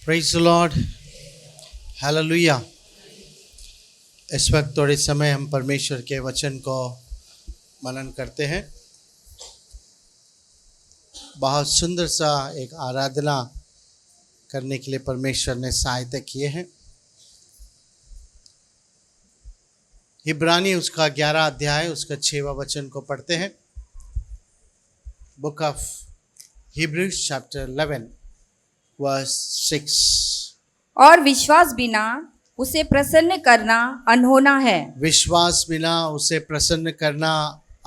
Praise the Lord, hallelujah. इस वक्त थोड़े समय हम परमेश्वर के वचन को मनन करते हैं। बहुत सुंदर सा एक आराधना करने के लिए परमेश्वर ने सहायता किए हैं। इब्रानी उसका 11 अध्याय उसका 6वां वचन को पढ़ते हैं। Book of Hebrews chapter 11 verse 6। और विश्वास बिना उसे प्रसन्न करना अनहोना है, विश्वास बिना उसे प्रसन्न करना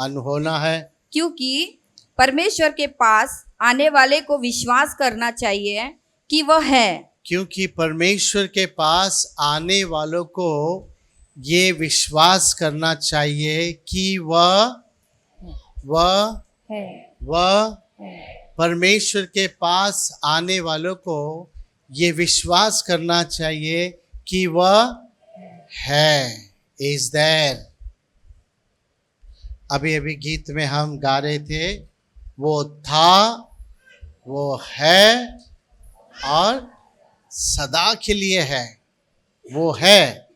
अनहोना है, क्योंकि परमेश्वर के पास आने वाले को विश्वास करना चाहिए कि वह है, क्योंकि परमेश्वर के पास आने वालों को ये विश्वास करना चाहिए कि वह परमेश्वर के पास आने वालों को ये विश्वास करना चाहिए कि वह है, इज देयर। अभी अभी गीत में हम गा रहे थे, वो था, वो है और सदा के लिए है, वो है।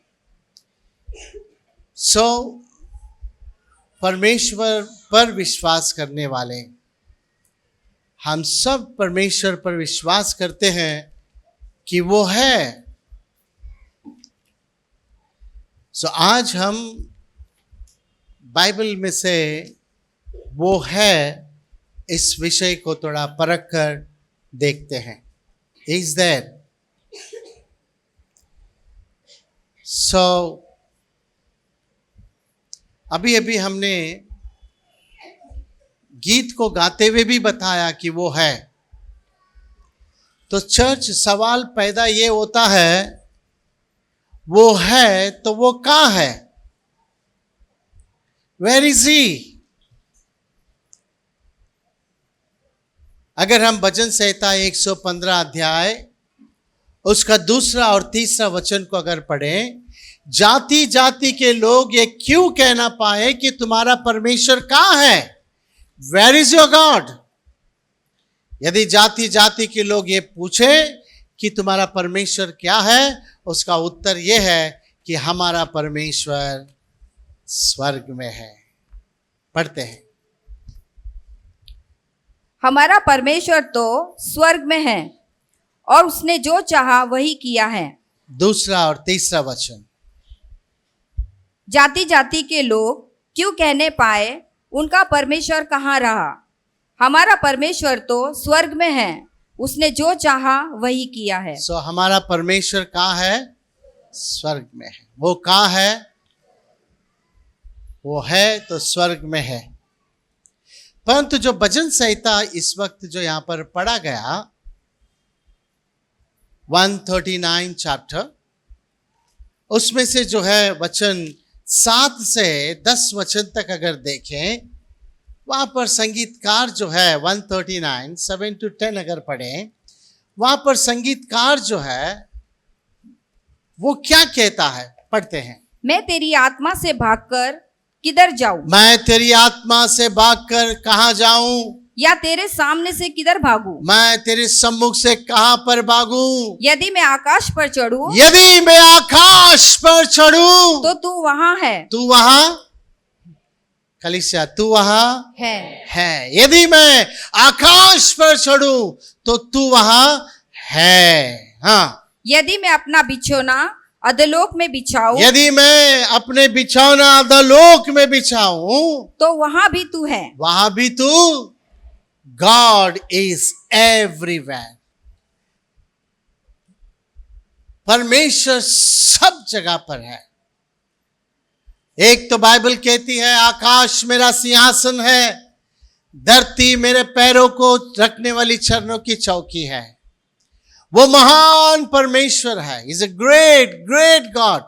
परमेश्वर पर विश्वास करने वाले हम सब परमेश्वर पर विश्वास करते हैं कि वो है। आज हम बाइबल में से वो है इस विषय को थोड़ा परख कर देखते हैं। Is there. अभी अभी हमने गीत को गाते हुए भी बताया कि वो है। तो चर्च सवाल पैदा ये होता है, वो है तो वो कहाँ है? Where is he? अगर हम भजन संहिता 115 अध्याय उसका 2 और 3 वचन को अगर पढ़ें, जाति जाति के लोग ये क्यों कहना पाए कि तुम्हारा परमेश्वर कहाँ है? Where is your God? यदि जाति जाति के लोग ये पूछे कि तुम्हारा परमेश्वर क्या है, उसका उत्तर यह है कि हमारा परमेश्वर स्वर्ग में है। पढ़ते हैं। हमारा परमेश्वर तो स्वर्ग में है और उसने जो चाहा वही किया है। 2 और 3 वचन। जाति जाति के लोग क्यों कहने पाए उनका परमेश्वर कहाँ रहा? हमारा परमेश्वर तो स्वर्ग में है, उसने जो चाहा वही किया है। हमारा परमेश्वर कहाँ है? स्वर्ग में है। वो कहाँ है? वो है तो स्वर्ग में है। परंतु जो भजन संहिता इस वक्त जो यहां पर पढ़ा गया 139 चैप्टर, उसमें से जो है वचन 7 से 10 वचन तक अगर देखें, वहां पर संगीतकार जो है 139 7 to 10 अगर पढ़ें, वहां पर संगीतकार जो है वो क्या कहता है? पढ़ते हैं। मैं तेरी आत्मा से भागकर किधर जाऊं? मैं तेरी आत्मा से भागकर कहाँ जाऊं? या तेरे सामने से किधर भागूं? मैं तेरे सम्मुख से कहाँ पर भागूं? यदि मैं आकाश पर चढ़ूं, यदि मैं आकाश पर चढ़ूं तो तू वहां है। तू वहां, कलीसिया, तू वहां है। यदि मैं आकाश पर चढ़ूं तो तू वहां है। हाँ। यदि मैं अपना बिछौना अधोलोक में बिछाऊं, यदि मैं अपने बिछौना अधोलोक में बिछाऊं तो वहां भी तू है। वहां भी तू। God is everywhere. परमेश्वर सब जगह पर है। एक तो बाइबल कहती है आकाश मेरा सिंहासन है, धरती मेरे पैरों को रखने वाली चरणों की चौकी है। वो महान परमेश्वर है। Is a great great God.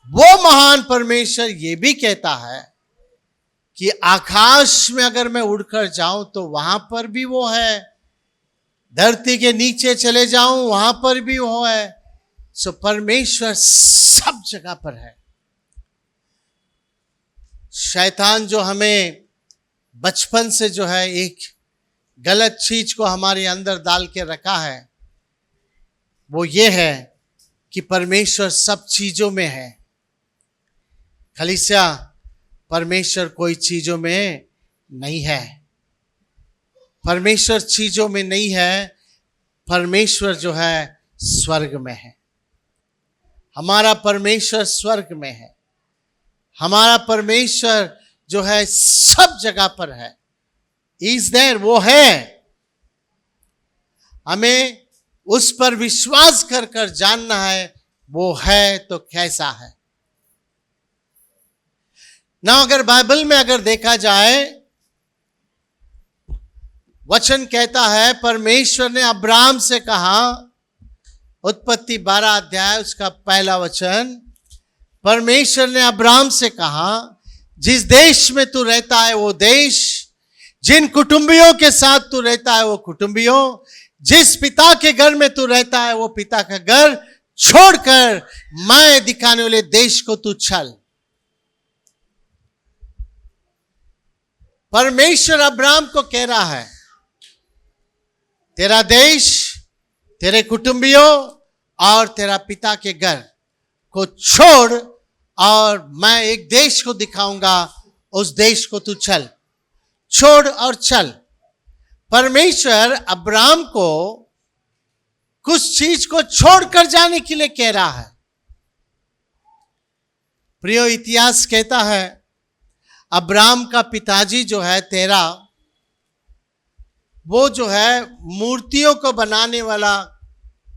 वो महान परमेश्वर ये भी कहता है कि आकाश में अगर मैं उड़कर जाऊं तो वहां पर भी वो है, धरती के नीचे चले जाऊं वहां पर भी वो है। परमेश्वर सब जगह पर है। शैतान जो हमें बचपन से जो है एक गलत चीज को हमारे अंदर डाल के रखा है वो ये है कि परमेश्वर सब चीजों में है। कलीसिया, परमेश्वर कोई चीजों में नहीं है। परमेश्वर चीजों में नहीं है, परमेश्वर जो है स्वर्ग में है। हमारा परमेश्वर स्वर्ग में है। हमारा परमेश्वर जो है सब जगह पर है। इज देयर, वो है। हमें उस पर विश्वास कर कर जानना है वो है तो कैसा है ना। अगर बाइबल में अगर देखा जाए, वचन कहता है परमेश्वर ने अब्राहम से कहा, उत्पत्ति 12 अध्याय उसका पहला वचन, परमेश्वर ने अब्राहम से कहा, जिस देश में तू रहता है वो देश, जिन कुटुंबियों के साथ तू रहता है वो कुटुंबियों, जिस पिता के घर में तू रहता है वो पिता का घर छोड़कर मैं दिखाने वाले देश को तू चल। परमेश्वर अब्राहम को कह रहा है, तेरा देश, तेरे कुटुंबियों और तेरा पिता के घर को छोड़ और मैं एक देश को दिखाऊंगा, उस देश को तू चल। छोड़ और चल। परमेश्वर अब्राहम को कुछ चीज को छोड़कर जाने के लिए कह रहा है। प्रियो, इतिहास कहता है अब्राहम का पिताजी जो है तेरा, वो जो है मूर्तियों को बनाने वाला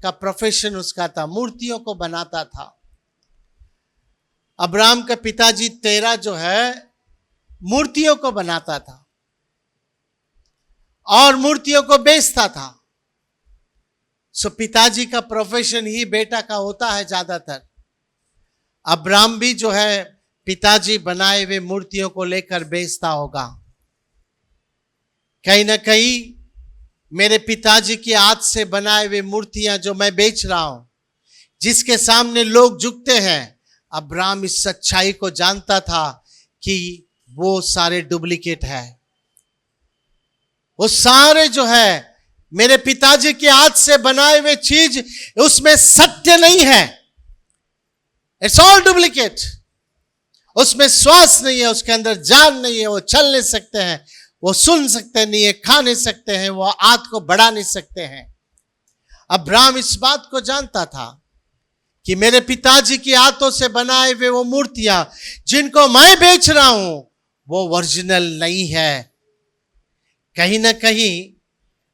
का प्रोफेशन उसका था, मूर्तियों को बनाता था। अब्राहम का पिताजी तेरा जो है मूर्तियों को बनाता था और मूर्तियों को बेचता था। सो पिताजी का प्रोफेशन ही बेटा का होता है ज्यादातर। अब्राहम भी जो है पिताजी बनाए हुए मूर्तियों को लेकर बेचता होगा। कहीं ना कहीं मेरे पिताजी के हाथ से बनाए हुए मूर्तियां जो मैं बेच रहा हूं, जिसके सामने लोग झुकते हैं, अब्राहम इस सच्चाई को जानता था कि वो सारे डुप्लीकेट है। वो सारे जो है मेरे पिताजी के हाथ से बनाए हुए चीज, उसमें सत्य नहीं है। It's all duplicate. उसमें श्वास नहीं है, उसके अंदर जान नहीं है। वो चल नहीं सकते हैं, वो सुन सकते नहीं है, खा नहीं सकते हैं, वो हाथ को बढ़ा नहीं सकते हैं। अब्राहम इस बात को जानता था कि मेरे पिताजी के हाथों से बनाए हुए वो मूर्तियां जिनको मैं बेच रहा हूं वो ओरिजिनल नहीं है। कहीं ना कहीं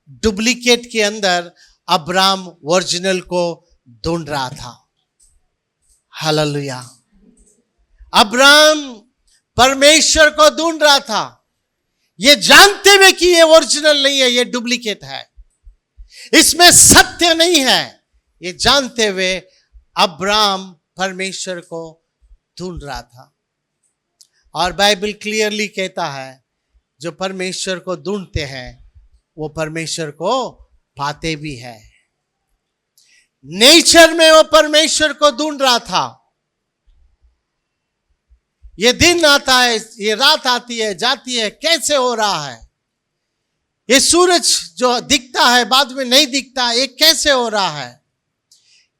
डुप्लीकेट के अंदर अब्राहम ओरिजिनल को ढूंढ रहा था। हालेलुया। अब्राहम परमेश्वर को ढूंढ रहा था, ये जानते हुए कि ये ओरिजिनल नहीं है, ये डुप्लीकेट है, इसमें सत्य नहीं है। ये जानते हुए अब्राहम परमेश्वर को ढूंढ रहा था। और बाइबल क्लियरली कहता है जो परमेश्वर को ढूंढते हैं वो परमेश्वर को पाते भी है। नेचर में वो परमेश्वर को ढूंढ रहा था। ये दिन आता है, ये रात आती है, जाती है, कैसे हो रहा है? ये सूरज जो दिखता है बाद में नहीं दिखता, ये कैसे हो रहा है?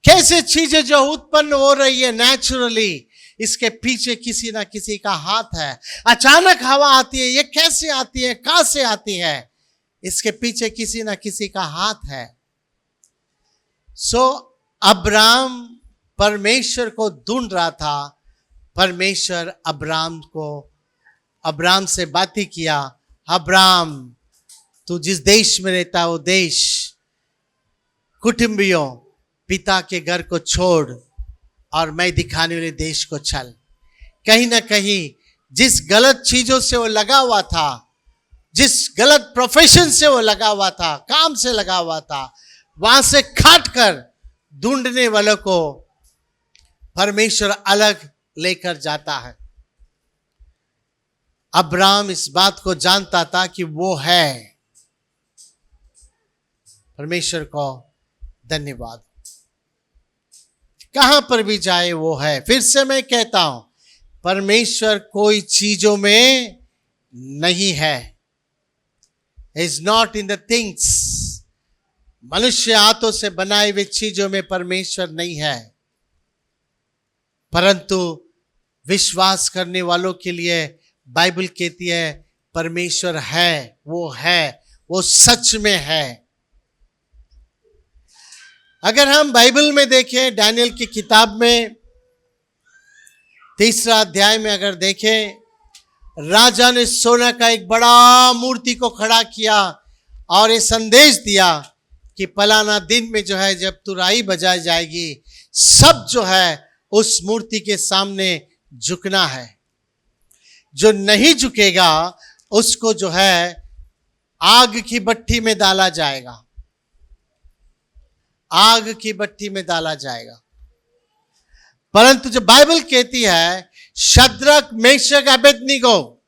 कैसे चीजें जो उत्पन्न हो रही है नेचुरली, इसके पीछे किसी ना किसी का हाथ है। अचानक हवा आती है, ये कैसे आती है, कहां से आती है? इसके पीछे किसी ना किसी का हाथ है। सो अब्राहम परमेश्वर को ढूंढ रहा था। परमेश्वर अब्राहम से बातें किया, अब्राहम तू जिस देश में रहता है वो देश, कुटुंबियों, पिता के घर को छोड़ और मैं दिखाने वाले देश को चल। कहीं ना कहीं जिस गलत चीजों से वो लगा हुआ था, जिस गलत प्रोफेशन से वो लगा हुआ था, काम से लगा हुआ था, वहां से काट कर ढूंढने वालों को परमेश्वर अलग लेकर जाता है। अब्राहम इस बात को जानता था कि वो है। परमेश्वर को धन्यवाद। कहां पर भी जाए वो है। फिर से मैं कहता हूं, परमेश्वर कोई चीजों में नहीं है। Is not in the things. मनुष्य हाथों से बनाई हुई चीजों में परमेश्वर नहीं है, परंतु विश्वास करने वालों के लिए बाइबल कहती है परमेश्वर है, वो सच में है। अगर हम बाइबल में देखें, दानियल की किताब में 3 अध्याय में अगर देखें, राजा ने सोना का एक बड़ा मूर्ति को खड़ा किया और ये संदेश दिया कि फलाना दिन में जो है जब तुराई बजाई जाएगी, सब जो है उस मूर्ति के सामने झुकना है। जो नहीं झुकेगा उसको जो है आग की भट्टी में डाला जाएगा, आग की भट्टी में डाला जाएगा। परंतु जो बाइबल कहती है शद्रक, मेशक, अबेदनीगो,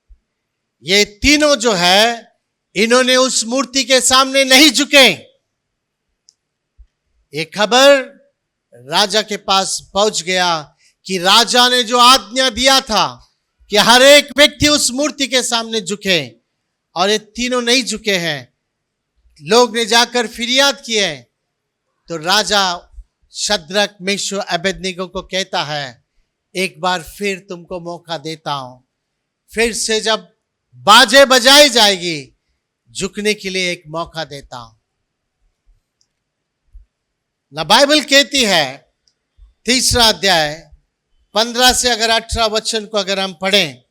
ये तीनों जो है इन्होंने उस मूर्ति के सामने नहीं झुके। ये खबर राजा के पास पहुंच गया कि राजा ने जो आज्ञा दिया था कि हर एक व्यक्ति उस मूर्ति के सामने झुके, और ये तीनों नहीं झुके हैं। लोग ने जाकर फिरियाद किए तो राजा शद्रक, मेशक, अबेदनीगो को कहता है एक बार फिर तुमको मौका देता हूं, फिर से जब बाजे बजाई जाएगी झुकने के लिए एक मौका देता हूं। ना बाइबल कहती है 3 अध्याय 15 से अगर 18 वचन को अगर हम पढ़ें,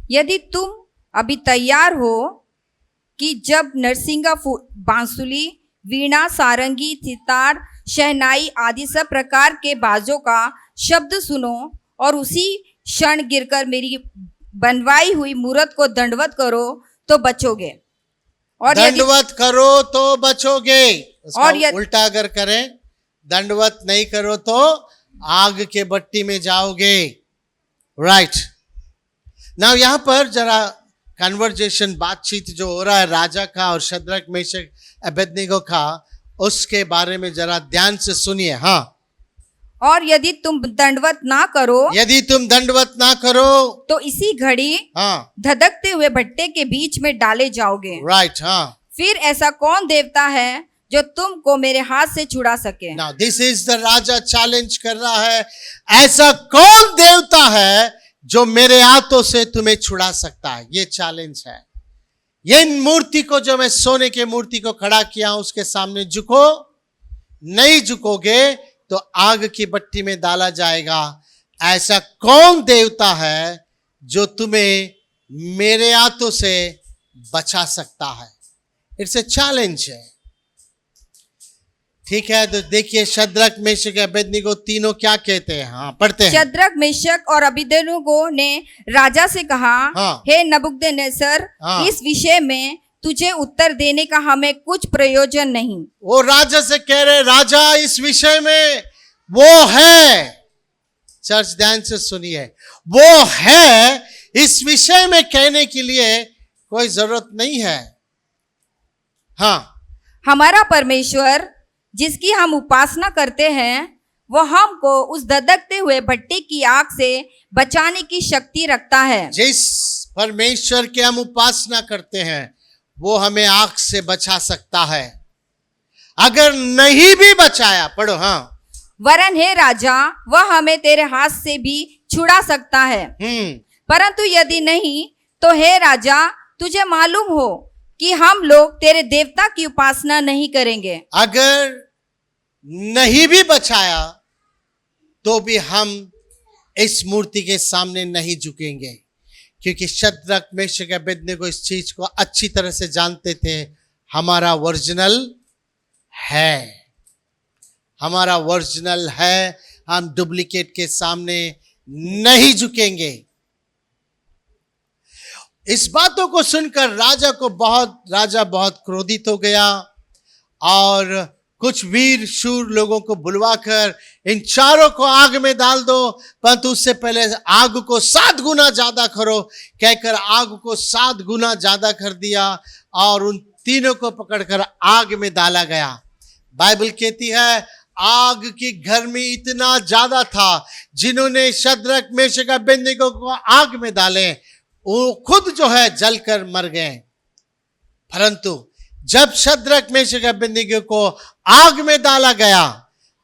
यदि तुम अभी तैयार हो कि जब नरसिंगा, बांसुली, वीणा, सारंगी, सितार, शहनाई आदि सब प्रकार के बाजों का शब्द सुनो और उसी क्षण गिरकर मेरी बनवाई हुई मूरत को दंडवत करो तो बचोगे। और दंडवत करो तो बचोगे। और उल्टा अगर करें, दंडवत नहीं करो तो आग के भट्टी में जाओगे। राइट नाउ यहां पर जरा कन्वर्जेशन, बातचीत जो हो रहा है राजा का और शद्रक, मेशक, अबेदनीगो का, उसके बारे में जरा ध्यान से सुनिए। हाँ, और यदि तुम दंडवत ना करो, यदि तुम दंडवत ना करो तो इसी घड़ी हाँ धधकते हुए भट्टे के बीच में डाले जाओगे। राइट हाँ। फिर ऐसा कौन देवता है जो तुमको मेरे हाथ से छुड़ा सके? Now this is the Raja challenge कर रहा है, ऐसा कौन देवता है जो मेरे हाथों से तुम्हें छुड़ा सकता है? ये चैलेंज है। ये मूर्ति को, जो मैं सोने के मूर्ति को खड़ा किया उसके सामने झुको, नहीं झुकोगे तो आग की भट्टी में डाला जाएगा। ऐसा कौन देवता है जो तुम्हें मेरे हाथों से बचा सकता है? इट्स ए चैलेंज है। ठीक है, तो देखिए शद्रक, मेशक, अबेदनीगो तीनों क्या कहते हैं। हाँ पढ़ते हैं। शद्रक, मेशक और अबेदनीगो ने राजा से कहा, हाँ। हे नबूकदनेस्सर, हाँ। इस विषय में तुझे उत्तर देने का हमें कुछ प्रयोजन नहीं। वो राजा से कह रहे, राजा इस विषय में वो है, चर्च ध्यान से सुनिए, वो है, इस विषय में कहने के लिए कोई जरूरत नहीं है। हाँ, हमारा परमेश्वर जिसकी हम उपासना करते हैं वो हमको उस धधकते हुए भट्टी की आग से बचाने की शक्ति रखता है। जिस परमेश्वर के हम उपासना करते हैं वो हमें आग से बचा सकता है। अगर नहीं भी बचाया, पढ़ो हाँ, वरन हे राजा, वह हमें तेरे हाथ से भी छुड़ा सकता है। परंतु यदि नहीं तो हे राजा, तुझे मालूम हो कि हम लोग तेरे देवता की उपासना नहीं करेंगे। अगर नहीं भी बचाया तो भी हम इस मूर्ति के सामने नहीं झुकेंगे, क्योंकि शद्रक, मेशक, अबेदनीगो इस चीज को अच्छी तरह से जानते थे। हमारा ओरिजिनल है, हमारा ओरिजिनल है, हम डुप्लीकेट के सामने नहीं झुकेंगे। इस बातों को सुनकर राजा बहुत क्रोधित हो गया और कुछ वीर शूर लोगों को बुलवाकर इन चारों को आग में डाल दो, परंतु उससे पहले आग को 7 गुना ज्यादा करो कहकर आग को 7 गुना ज्यादा कर दिया और उन तीनों को पकड़कर आग में डाला गया। बाइबल कहती है आग की गर्मी इतना ज्यादा था, जिन्होंने शद्रक, मेशक, अबेदनीगो को आग में डाले वो खुद जो है जलकर मर गए। परंतु जब शद्रक मेशक अबेदनीगो को आग में डाला गया,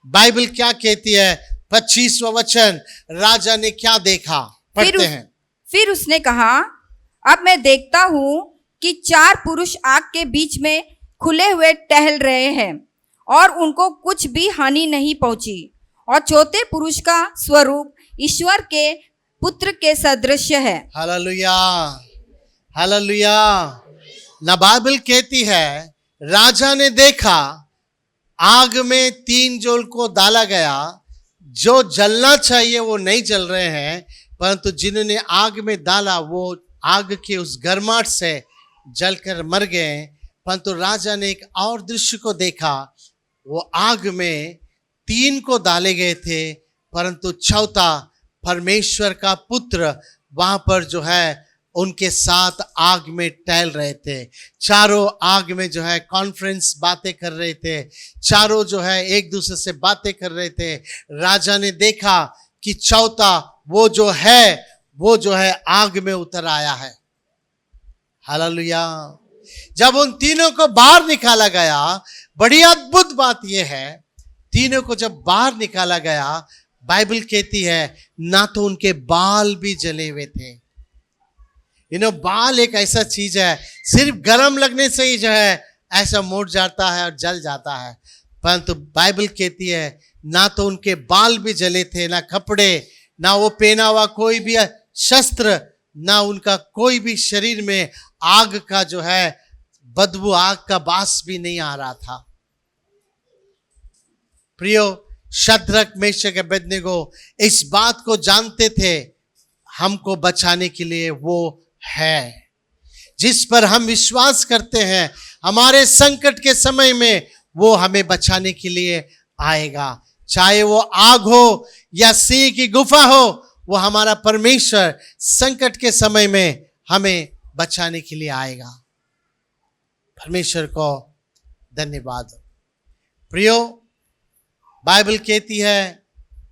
बाइबल क्या कहती है? 25वां वचन, राजा ने क्या देखा? पढ़ते हैं। फिर उसने कहा, अब मैं देखता हूं कि 4 पुरुष आग के बीच में खुले हुए टहल रहे हैं और उनको कुछ भी हानि नहीं पहुंची, और चौथे पुरुष का स्वरूप ईश्वर के पुत्र के सदृश है। Hallelujah, hallelujah. ना बाइबल कहती है राजा ने देखा आग में 3 जोल को डाला गया, जो जलना चाहिए वो नहीं जल रहे हैं, परंतु जिन्होंने आग में डाला वो आग के उस गर्माहट से जलकर मर गए। परंतु राजा ने एक और दृश्य को देखा, वो आग में 3 को डाले गए थे, परंतु चौथा परमेश्वर का पुत्र वहां पर जो है उनके साथ आग में टहल रहे थे। चारों आग में जो है कॉन्फ्रेंस बातें कर रहे थे, चारों जो है एक दूसरे से बातें कर रहे थे। राजा ने देखा कि चौथा वो जो है आग में उतर आया है। हालेलुया। जब उन तीनों को बाहर निकाला गया, बड़ी अद्भुत बात यह है, तीनों को जब बाहर निकाला गया, बाइबल कहती है ना तो उनके बाल भी जले हुए थे। बाल एक ऐसा चीज है, सिर्फ गर्म लगने से ही जो है ऐसा मुड़ जाता है और जल जाता है, परंतु बाइबल कहती है ना तो उनके बाल भी जले थे, ना कपड़े, ना वो पहना हुआ कोई भी शस्त्र, ना उनका कोई भी शरीर में आग का जो है बदबू, आग का बास भी नहीं आ रहा था। प्रियो, शद्रक मेशक अबेदनीगो इस बात को जानते थे, हमको बचाने के लिए वो है जिस पर हम विश्वास करते हैं। हमारे संकट के समय में वो हमें बचाने के लिए आएगा, चाहे वो आग हो या सिंह की गुफा हो, वो हमारा परमेश्वर संकट के समय में हमें बचाने के लिए आएगा। परमेश्वर को धन्यवाद। प्रियो, बाइबल कहती है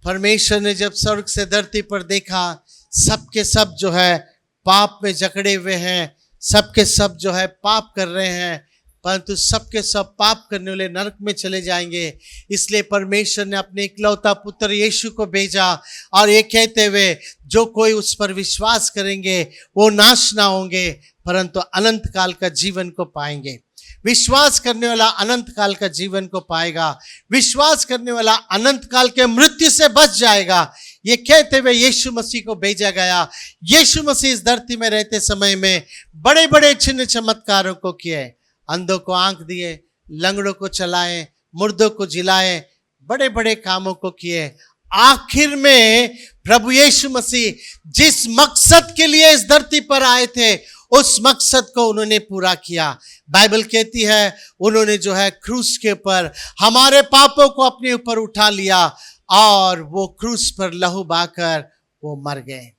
परमेश्वर ने जब स्वर्ग से धरती पर देखा, सबके सब जो है पाप में जकड़े हुए हैं, सबके सब जो है पाप कर रहे हैं, परंतु सबके सब पाप करने वाले नरक में चले जाएंगे। इसलिए परमेश्वर ने अपने इकलौता पुत्र यीशु को भेजा, और ये कहते हुए जो कोई उस पर विश्वास करेंगे वो नाश ना होंगे, परंतु अनंत काल का जीवन को पाएंगे। विश्वास करने वाला अनंत काल का जीवन को पाएगा, विश्वास करने वाला अनंत काल के मृत्यु से बच जाएगा। ये कहते हुए यीशु मसीह को भेजा गया। यीशु मसीह इस धरती में रहते समय में बड़े बड़े चिन्ह चमत्कारों को किए, अंधों को आंख दिए, लंगड़ों को चलाए, मुर्दों को जिलाए, बड़े बड़े कामों को किए। आखिर में प्रभु यीशु मसीह जिस मकसद के लिए इस धरती पर आए थे, उस मकसद को उन्होंने पूरा किया। बाइबल कहती है उन्होंने जो है क्रूस के ऊपर हमारे पापों को अपने ऊपर उठा लिया, और वो क्रूस पर लहू बहाकर वो मर गए।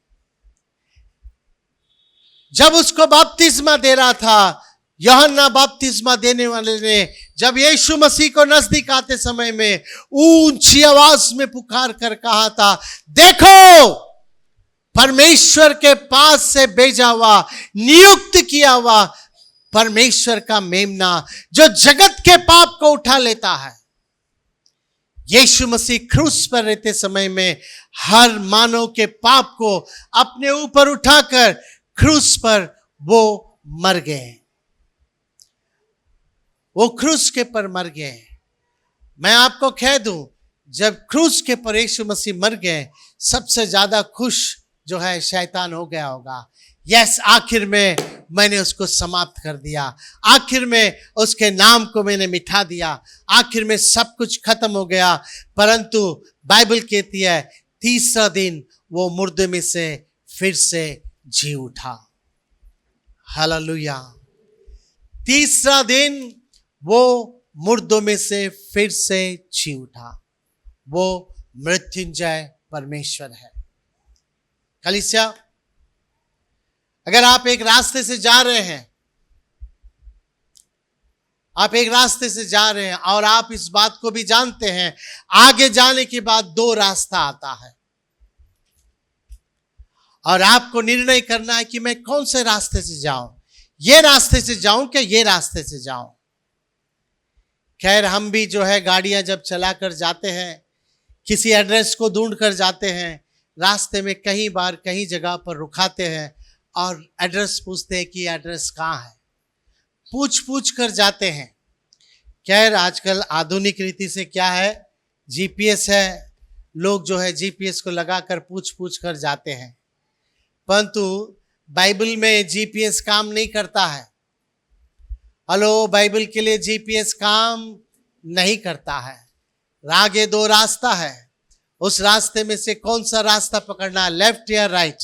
जब उसको बपतिस्मा दे रहा था, यूहन्ना बपतिस्मा देने वाले ने जब यीशु मसीह को नजदीक आते समय में ऊंची आवाज में पुकार कर कहा था, देखो परमेश्वर के पास से भेजा हुआ, नियुक्त किया हुआ परमेश्वर का मेमना, जो जगत के पाप को उठा लेता है। यीशु मसीह क्रूस पर रहते समय में हर मानव के पाप को अपने ऊपर उठाकर क्रूस पर वो मर गए, वो क्रूस के पर मर गए। मैं आपको कह दूं, जब क्रूस के पर यीशु मसीह मर गए, सबसे ज्यादा खुश जो है शैतान हो गया होगा। यस, आखिर में मैंने उसको समाप्त कर दिया, आखिर में उसके नाम को मैंने मिटा दिया, आखिर में सब कुछ खत्म हो गया। परंतु बाइबल कहती है तीसरा दिन वो मुर्दे में से फिर से जी उठा। हालेलुया। तीसरा दिन वो मुर्दों में से फिर से जी उठा। वो मृत्युंजय परमेश्वर है। कलीसिया, अगर आप एक रास्ते से जा रहे हैं, आप एक रास्ते से जा रहे हैं और आप इस बात को भी जानते हैं, आगे जाने के बाद 2 रास्ता आता है, और आपको निर्णय करना है कि मैं कौन से रास्ते से जाऊं, ये रास्ते से जाऊं कि ये रास्ते से जाऊं। खैर हम भी जो है गाड़ियां जब चला कर जाते हैं, किसी एड्रेस को ढूंढ कर जाते हैं, रास्ते में कई बार कई जगह पर रुकाते हैं और एड्रेस पूछते हैं कि एड्रेस कहाँ है, पूछ पूछ कर जाते हैं। खैर आजकल आधुनिक रीति से क्या है, जीपीएस है, लोग जो है जीपीएस को लगाकर पूछ पूछ कर जाते हैं, परंतु बाइबल में जीपीएस काम नहीं करता है। हेलो, बाइबल के लिए जीपीएस काम नहीं करता है। आगे दो रास्ता है, उस रास्ते में से कौन सा रास्ता पकड़ना है, लेफ्ट या राइट,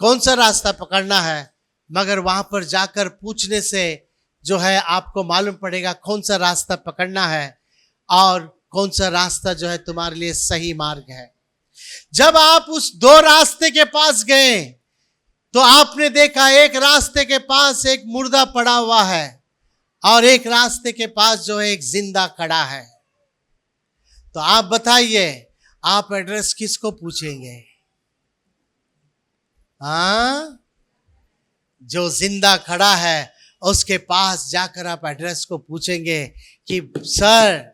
कौन सा रास्ता पकड़ना है, मगर वहां पर जाकर पूछने से जो है आपको मालूम पड़ेगा कौन सा रास्ता पकड़ना है और कौन सा रास्ता जो है तुम्हारे लिए सही मार्ग है। जब आप उस दो रास्ते के पास गए तो आपने देखा एक रास्ते के पास एक मुर्दा पड़ा हुआ है और एक रास्ते के पास जो है एक जिंदा खड़ा है। तो आप बताइए, आप एड्रेस किसको पूछेंगे? हाँ, जो जिंदा खड़ा है उसके पास जाकर आप एड्रेस को पूछेंगे कि सर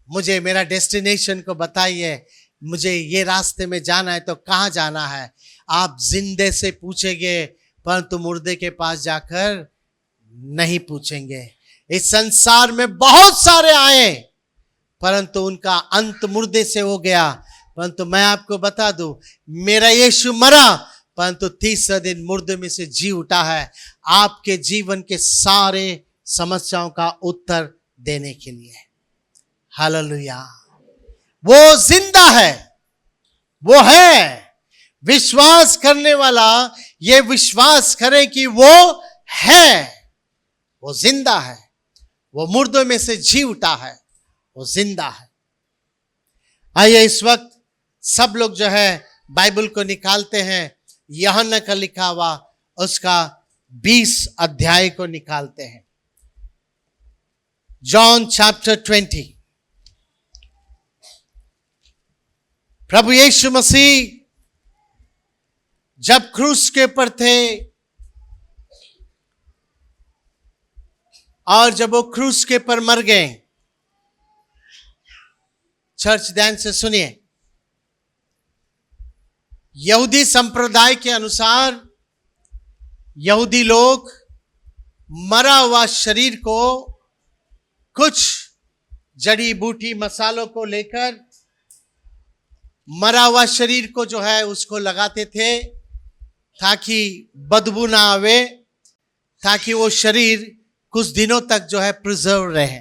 मुझे मेरा डेस्टिनेशन को बताइए, मुझे ये रास्ते में जाना है तो कहाँ जाना है। आप जिंदे से पूछेंगे, परंतु मुर्दे के पास जाकर नहीं पूछेंगे। इस संसार में बहुत सारे आए परंतु उनका अंत मुर्दे से हो गया, परंतु मैं आपको बता दूं, मेरा यीशु मरा परंतु तीसरे दिन मुर्दे में से जी उठा है, आपके जीवन के सारे समस्याओं का उत्तर देने के लिए। हालेलुया। वो जिंदा है, वो है। विश्वास करने वाला ये विश्वास करे कि वो है, वो जिंदा है, वो मुर्दों में से जी उठा है, वो जिंदा है। आइए इस वक्त सब लोग जो है बाइबल को निकालते हैं, यूहन्ना का लिखा हुआ उसका 20 अध्याय को निकालते हैं। John chapter 20। प्रभु यीशु मसीह जब क्रूस के ऊपर थे और जब वो क्रूस के ऊपर मर गए, चर्च ध्यान से सुनिए, यहूदी संप्रदाय के अनुसार यहूदी लोग मरा हुआ शरीर को कुछ जड़ी बूटी मसालों को लेकर मरा हुआ शरीर को जो है उसको लगाते थे ताकि बदबू ना आवे, ताकि वो शरीर कुछ दिनों तक जो है प्रिजर्व रहे।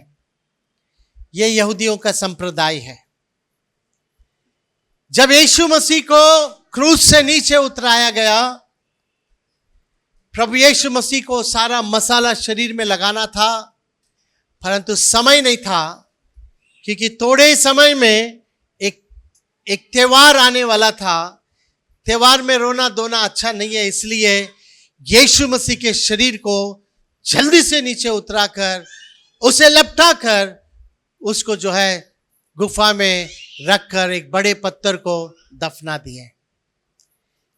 ये यहूदियों का संप्रदाय है। जब यीशु मसीह को क्रूस से नीचे उतराया गया, प्रभु यीशु मसीह को सारा मसाला शरीर में लगाना था, परंतु समय नहीं था, क्योंकि थोड़े समय में एक त्योहार आने वाला था। त्योहार में रोना धोना अच्छा नहीं है, इसलिए यीशु मसीह के शरीर को जल्दी से नीचे उतराकर उसे लपटाकर उसको जो है गुफा में रखकर एक बड़े पत्थर को दफना दिए।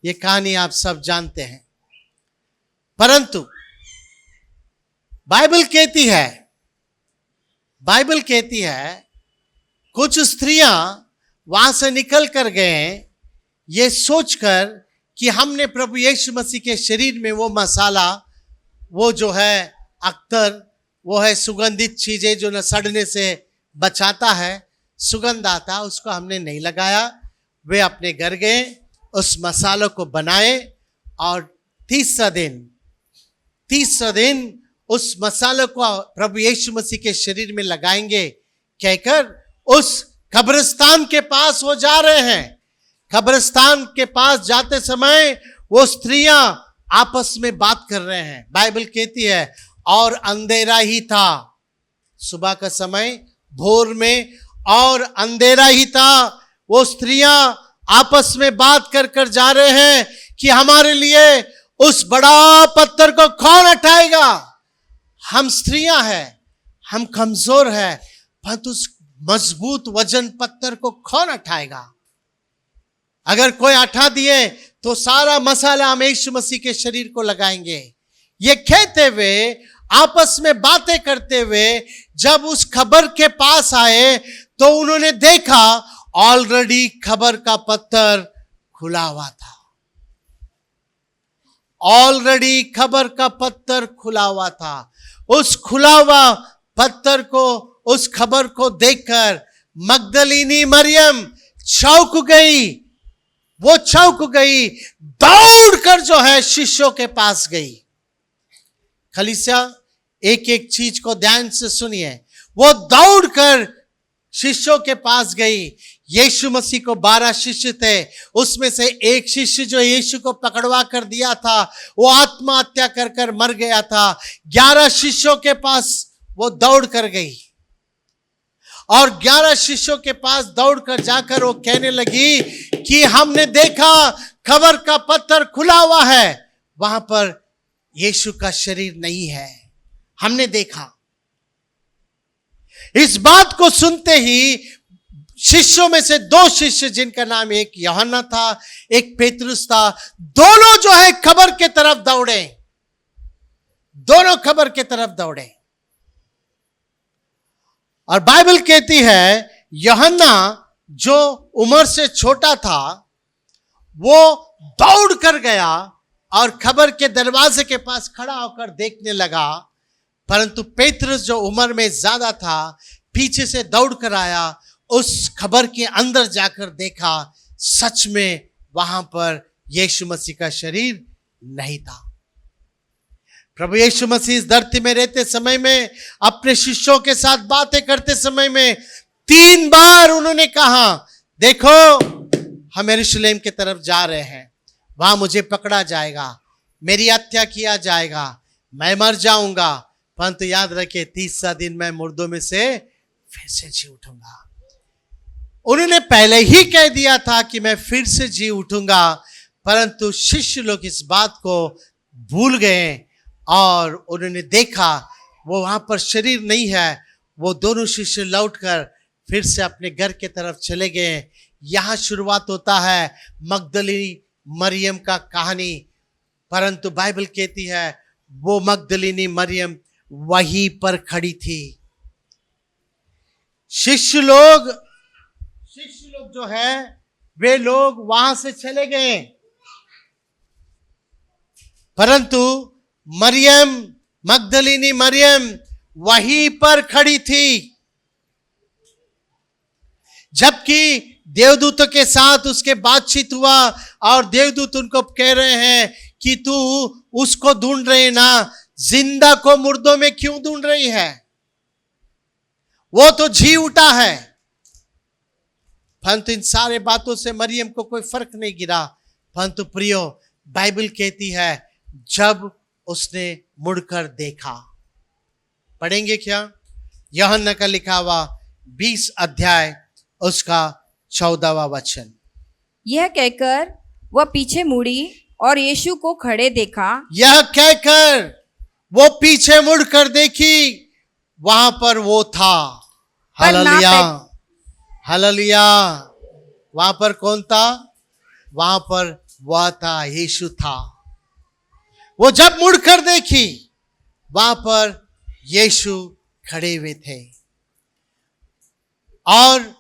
ये कहानी आप सब जानते हैं। परंतु बाइबल कहती है कुछ स्त्रियां वहां से निकल कर गए ये सोचकर कि हमने प्रभु यीशु मसीह के शरीर में वो मसाला, वो जो है अख्तर, वो है सुगंधित चीजें जो न सड़ने से बचाता है, सुगंध आता, उसको हमने नहीं लगाया। वे अपने घर गए, उस मसालों को बनाए और तीसरा दिन उस मसालों को प्रभु यीशु मसीह के शरीर में लगाएंगे कहकर उस कब्रिस्तान के पास वो जा रहे हैं। कब्रिस्तान के पास जाते समय वो स्त्रियां आपस में बात कर रहे हैं। बाइबल कहती है और अंधेरा ही था, सुबह का समय भोर में, और अंधेरा ही था। वो स्त्रियां आपस में बात कर कर जा रहे हैं कि हमारे लिए उस बड़ा पत्थर को कौन उठाएगा। हम स्त्रियां हैं, हम कमजोर हैं, परंतु उस मजबूत वजन पत्थर को कौन उठाएगा। अगर कोई उठा दिए तो सारा मसाला हम यीशु मसीह के शरीर को लगाएंगे। ये कहते हुए आपस में बातें करते हुए जब उस खबर के पास आए तो उन्होंने देखा ऑलरेडी खबर का पत्थर खुला हुआ था। ऑलरेडी खबर का पत्थर खुला हुआ था। उस खुला हुआ पत्थर को, उस खबर को देखकर मगदलीनी मरियम चौंक गई। वो चौंक गई, दौड़कर जो है शिष्यों के पास गई। खलीसिया, एक एक चीज को ध्यान से सुनिए। वो दौड़कर शिष्यों के पास गई। यीशु मसीह को 12 शिष्य थे, उसमें से एक शिष्य जो यीशु को पकड़वा कर दिया था वो आत्महत्या कर कर मर गया था। 11 शिष्यों के पास वो दौड़ कर गई और 11 शिष्यों के पास दौड़कर जाकर वो कहने लगी कि हमने देखा खबर का पत्थर खुला हुआ है, वहां पर यीशु का शरीर नहीं है, हमने देखा। इस बात को सुनते ही शिष्यों में से 2 शिष्य, जिनका नाम एक यूहन्ना था, एक पेतरुस था, दोनों जो है खबर के तरफ दौड़े। दोनों खबर के तरफ दौड़े। और बाइबल कहती है यूहन्ना जो उम्र से छोटा था वो दौड़ कर गया और खबर के दरवाजे के पास खड़ा होकर देखने लगा, परंतु पेतरुस जो उम्र में ज्यादा था पीछे से दौड़ कर आया। उस खबर के अंदर जाकर देखा, सच में वहां पर यीशु मसीह का शरीर नहीं था। प्रभु यीशु मसीह इस धरती में रहते समय में, अपने शिष्यों के साथ बातें करते समय में 3 बार उन्होंने कहा, देखो हम यरूशलेम की तरफ जा रहे हैं, वहां मुझे पकड़ा जाएगा, मेरी हत्या किया जाएगा, मैं मर जाऊंगा, परंतु याद रखिए 30 दिन मैं मुर्दों में से फिर से जी उठूंगा। उन्होंने पहले ही कह दिया था कि मैं फिर से जी उठूंगा, परंतु शिष्य लोग इस बात को भूल गए और उन्होंने देखा वो वहां पर शरीर नहीं है। वो दोनों शिष्य लौटकर फिर से अपने घर के तरफ चले गए। यहां शुरुआत होता है मगदलीनी मरियम का कहानी। परंतु बाइबल कहती है वो मगदलीनी मरियम वहीं पर खड़ी थी। शिष्य लोग जो है वे लोग वहां से चले गए, परंतु मरियम, मगदलीनी मरियम वहीं पर खड़ी थी। जबकि देवदूतों के साथ उसके बातचीत हुआ और देवदूत उनको कह रहे हैं कि तू उसको ढूंढ रहे ना, जिंदा को मुर्दों में क्यों ढूंढ रही है, वो तो जी उठा है। परंतु इन सारे बातों से मरियम को कोई फर्क नहीं गिरा। परंतु प्रियो, बाइबल कहती है जब उसने मुड़कर देखा, पढ़ेंगे क्या? यूहन्ना का लिखा हुआ 20 अध्याय उसका 14वां वचन। यह कहकर वह पीछे मुड़ी और यीशु को खड़े देखा। यह कहकर वो पीछे मुड़कर देखी, वहां पर वो था। Hallelujah, hallelujah. वहां पर कौन था? वहां पर वह था, यीशु था। वो जब मुड़कर देखी, वहां पर यीशु खड़े हुए थे और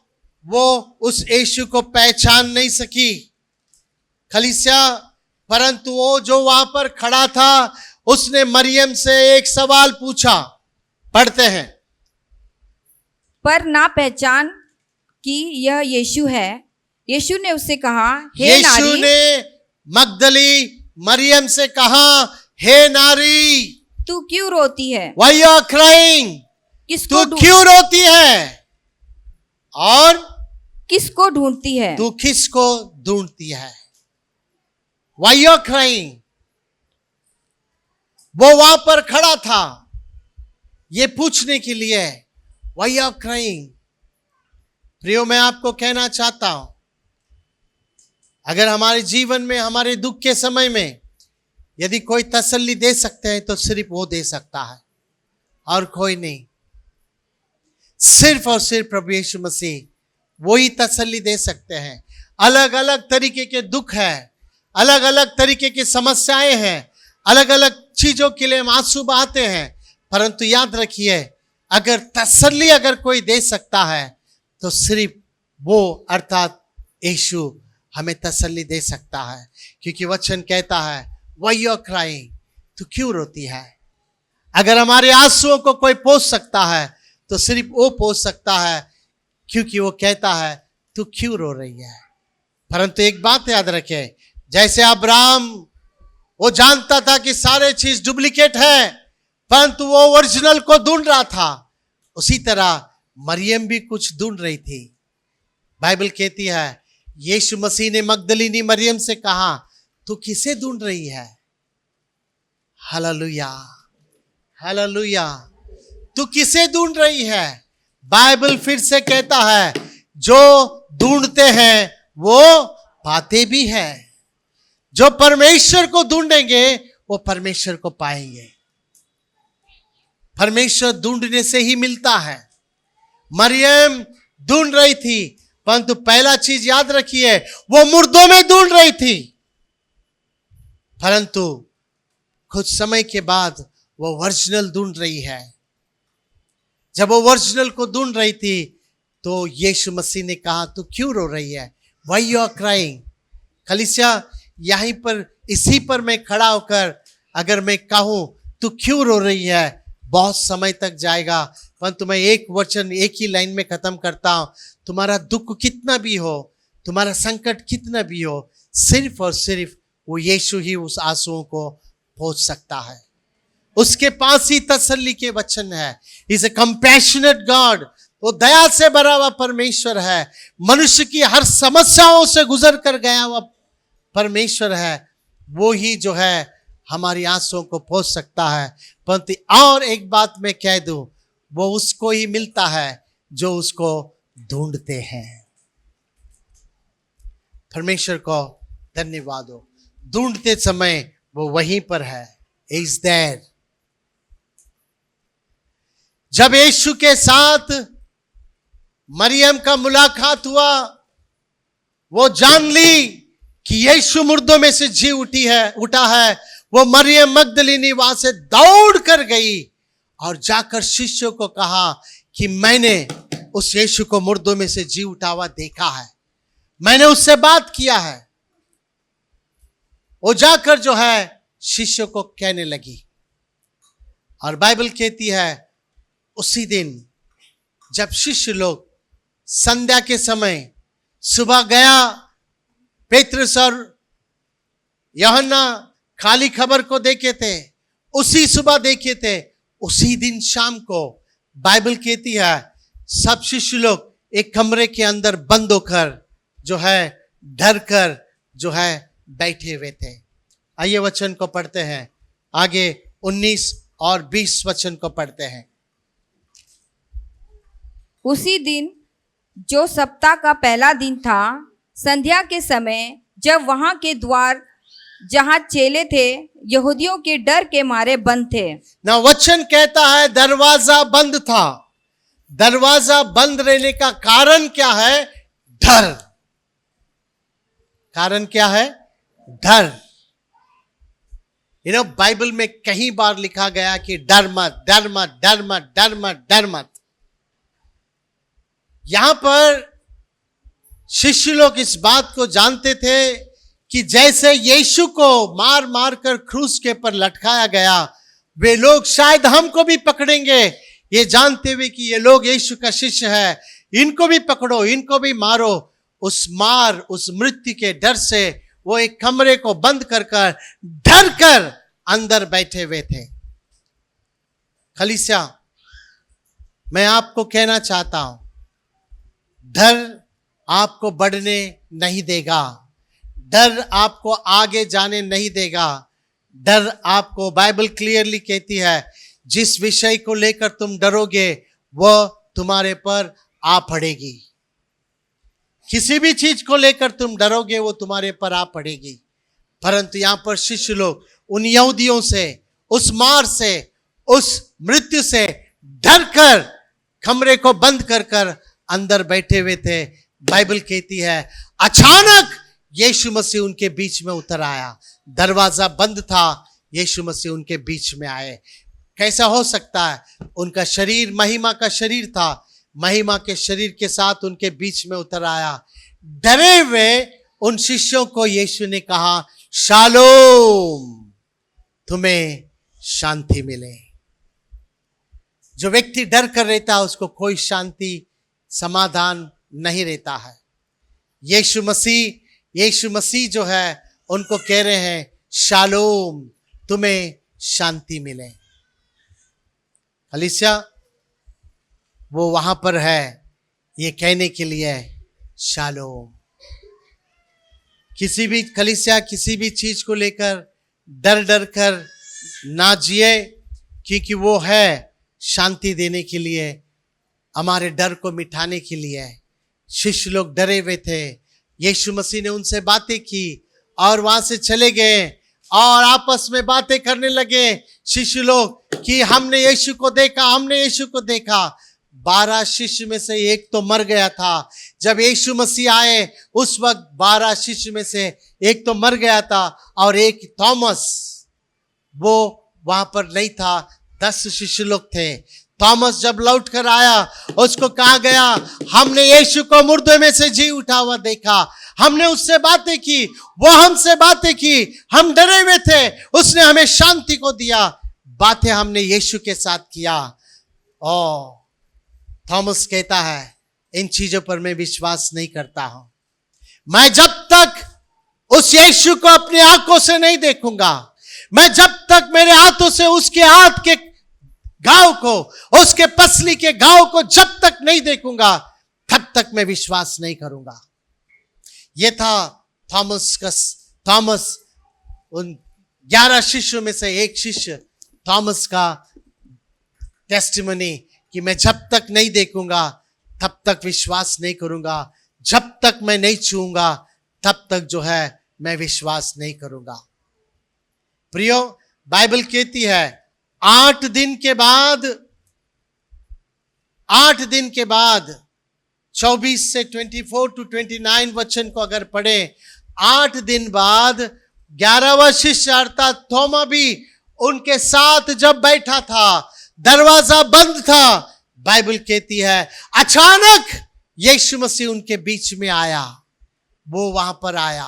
वो उस यीशु को पहचान नहीं सकी खलीसिया। परंतु वो जो वहां पर खड़ा था उसने मरियम से एक सवाल पूछा। पढ़ते हैं। पर ना पहचान कि यह यीशु है। यीशु ने उससे कहा, हे यीशु नारी। ने मगदली मरियम से कहा, हे नारी, तू क्यों रोती है? Why you are crying? किसको तू क्यों रोती है और किसको ढूंढती है? तू किसको ढूंढती है? Why you are crying? वो वहां पर खड़ा था ये पूछने के लिए, Why you are crying? प्रियो, मैं आपको कहना चाहता हूं, अगर हमारे जीवन में, हमारे दुख के समय में यदि कोई तसल्ली दे सकते हैं तो सिर्फ वो दे सकता है और कोई नहीं। सिर्फ और सिर्फ प्रभु यीशु मसीह वही तसल्ली दे सकते हैं। अलग अलग तरीके के दुख है, अलग अलग तरीके की समस्याएं हैं, अलग अलग चीजों के लिए हम आंसू बहाते हैं, परंतु याद रखिए, अगर तसल्ली अगर कोई दे सकता है तो सिर्फ वो अर्थात यीशु हमें तसल्ली दे सकता है। क्योंकि वचन कहता है, व्हाई यू आर क्राइंग, तू क्यों रोती है। अगर हमारे आंसुओं को कोई पोंछ सकता है तो सिर्फ वो पोंछ सकता है, क्योंकि वो कहता है तू क्यों रो रही है। परंतु एक बात याद रखे, जैसे अब्राहम वो जानता था कि सारे चीज डुप्लीकेट है, परंतु वो ओरिजिनल को ढूंढ रहा था, उसी तरह मरियम भी कुछ ढूंढ रही थी। बाइबल कहती है, यीशु मसीह ने मगदलीनी मरियम से कहा, तू किसे ढूंढ रही है। हालेलुया, हालेलुया, तू किसे ढूंढ रही है। बाइबल फिर से कहता है, जो ढूंढते हैं वो पाते भी हैं। जो परमेश्वर को ढूंढेंगे वो परमेश्वर को पाएंगे। परमेश्वर ढूंढने से ही मिलता है। मरियम ढूंढ रही थी, परंतु पहला चीज याद रखिए, वो मुर्दों में ढूंढ रही थी। परंतु कुछ समय के बाद वो ओरिजिनल ढूंढ रही है। जब वो ओरिजिनल को ढूंढ रही थी तो यीशु मसीह ने कहा, तू क्यों रो रही है, व्हाई यू आर क्राइंग। कलीसिया, यहीं पर इसी पर मैं खड़ा होकर अगर मैं कहूं तू क्यों रो रही है, बहुत समय तक जाएगा। परंतु मैं एक वचन एक ही लाइन में खत्म करता हूं, तुम्हारा दुख कितना भी हो, तुम्हारा संकट कितना भी हो, सिर्फ और सिर्फ वो यीशु ही उस आंसुओं को पहुंच सकता है। उसके पास ही तसल्ली के वचन है। इज ए कंपैशनेट गॉड, वो दया से भरा हुआ परमेश्वर है। मनुष्य की हर समस्याओं से गुजर कर गया हुआ परमेश्वर है। वो ही जो है हमारी आंसुओं को पहुंच सकता है। परंतु और एक बात मैं कह दूं, वो उसको ही मिलता है जो उसको ढूंढते हैं। परमेश्वर को धन्यवाद हो, ढूंढते समय वो वहीं पर है। Is there. जब यीशु के साथ मरियम का मुलाकात हुआ, वो जान ली कि यीशु मुर्दों में से जी उठा है। वो मरियम मगदलीनी वहां से दौड़ कर गई और जाकर शिष्यों को कहा कि मैंने उस यीशु को मुर्दों में से जी उठा हुआ देखा है, मैंने उससे बात किया है। वो जाकर जो है शिष्यों को कहने लगी। और बाइबल कहती है, उसी दिन जब शिष्य लोग संध्या के समय सुबह गया, पेत्रस और यूहन्ना खाली खबर को देखे थे, उसी सुबह देखे थे, उसी दिन शाम को बाइबल कहती है सब शिष्य लोग एक कमरे के अंदर बंद होकर जो है डर कर जो है बैठे हुए थे। आइए वचन को पढ़ते हैं, आगे 19 और 20 वचन को पढ़ते हैं। उसी दिन जो सप्ताह का पहला दिन था, संध्या के समय जब वहां के द्वार जहां चेले थे यहूदियों के डर के मारे बंद थे। ना वचन कहता है दरवाजा बंद था। दरवाजा बंद रहने का कारण क्या है? डर। कारण क्या है? डर। बाइबल में कई बार लिखा गया कि डर मत, डर मत, डर मत, डर मत, डर मत। यहां पर शिष्य लोग इस बात को जानते थे कि जैसे यीशु को मार मार कर क्रूस के पर लटकाया गया, वे लोग शायद हमको भी पकड़ेंगे, ये जानते हुए कि ये लोग यीशु का शिष्य है, इनको भी पकड़ो, इनको भी मारो। उस मृत्यु के डर से वो एक कमरे को बंद कर डर कर अंदर बैठे हुए थे। खलीसिया, मैं आपको कहना चाहता हूं, डर आपको बढ़ने नहीं देगा, डर आपको आगे जाने नहीं देगा। डर आपको, बाइबल क्लियरली कहती है, जिस विषय को लेकर तुम डरोगे वह तुम्हारे पर आ पड़ेगी। किसी भी चीज को लेकर तुम डरोगे वो तुम्हारे पर आ पड़ेगी। परंतु यहां पर शिष्य लोग उन यहूदियों से, उस मार से, उस मृत्यु से डर कर कमरे को बंद कर अंदर बैठे हुए थे। बाइबल कहती है अचानक यीशु मसीह उनके बीच में उतर आया। दरवाजा बंद था, यीशु मसीह उनके बीच में आए। कैसा हो सकता है? उनका शरीर महिमा का शरीर था, महिमा के शरीर के साथ उनके बीच में उतर आया। डरे हुए उन शिष्यों को यीशु ने कहा, शालोम, तुम्हें शांति मिले। जो व्यक्ति डर कर रहता है उसको कोई शांति समाधान नहीं रहता है। यीशु मसीह जो है उनको कह रहे हैं, शालोम, तुम्हें शांति मिले। कलीसिया वो वहां पर है ये कहने के लिए, शालोम। किसी भी कलीसिया किसी भी चीज को लेकर डर कर ना जिए, क्योंकि वो है शांति देने के लिए, हमारे डर को मिटाने के लिए। शिष्य लोग डरे हुए थे, यीशु मसीह ने उनसे बातें की और वहां से चले गए और आपस में बातें करने लगे शिष्य लोग कि हमने यीशु को देखा, हमने यीशु को देखा। 12 शिष्य में से एक तो मर गया था। जब यीशु मसीह आए उस वक्त 12 शिष्य में से एक तो मर गया था और एक थॉमस वो वहां पर नहीं था। 10 शिष्य लोग थे। थॉमस जब लौट कर आया उसको कहा गया, हमने यीशु को मुर्दे में से जी उठा हुआ देखा, हमने उससे बातें की, वो हमसे बातें की, हम डरे हुए थे, उसने हमें शांति को दिया। बातें हमने यीशु के साथ किया। ओ थॉमस कहता है, इन चीजों पर मैं विश्वास नहीं करता हूं। मैं जब तक उस यीशु को अपनी आंखों से नहीं देखूंगा, मैं जब तक मेरे हाथों से उसके हाथ के घाव को, उसके पसली के घाव को जब तक नहीं देखूंगा, तब तक मैं विश्वास नहीं करूंगा। यह था थॉमस उन 11 शिष्यों में से एक शिष्य थॉमस का टेस्टिमनी कि मैं जब तक नहीं देखूंगा तब तक विश्वास नहीं करूंगा, जब तक मैं नहीं छूऊंगा तब तक जो है मैं विश्वास नहीं करूंगा। प्रियो, बाइबल कहती है 8 दिन के बाद 24 से 24 to 29 वचन को अगर पढ़े, 8 दिन बाद 11वां शिष्य अर्थात थोमा भी उनके साथ जब बैठा था, दरवाजा बंद था, बाइबल कहती है अचानक यीशु मसीह उनके बीच में आया। वो वहां पर आया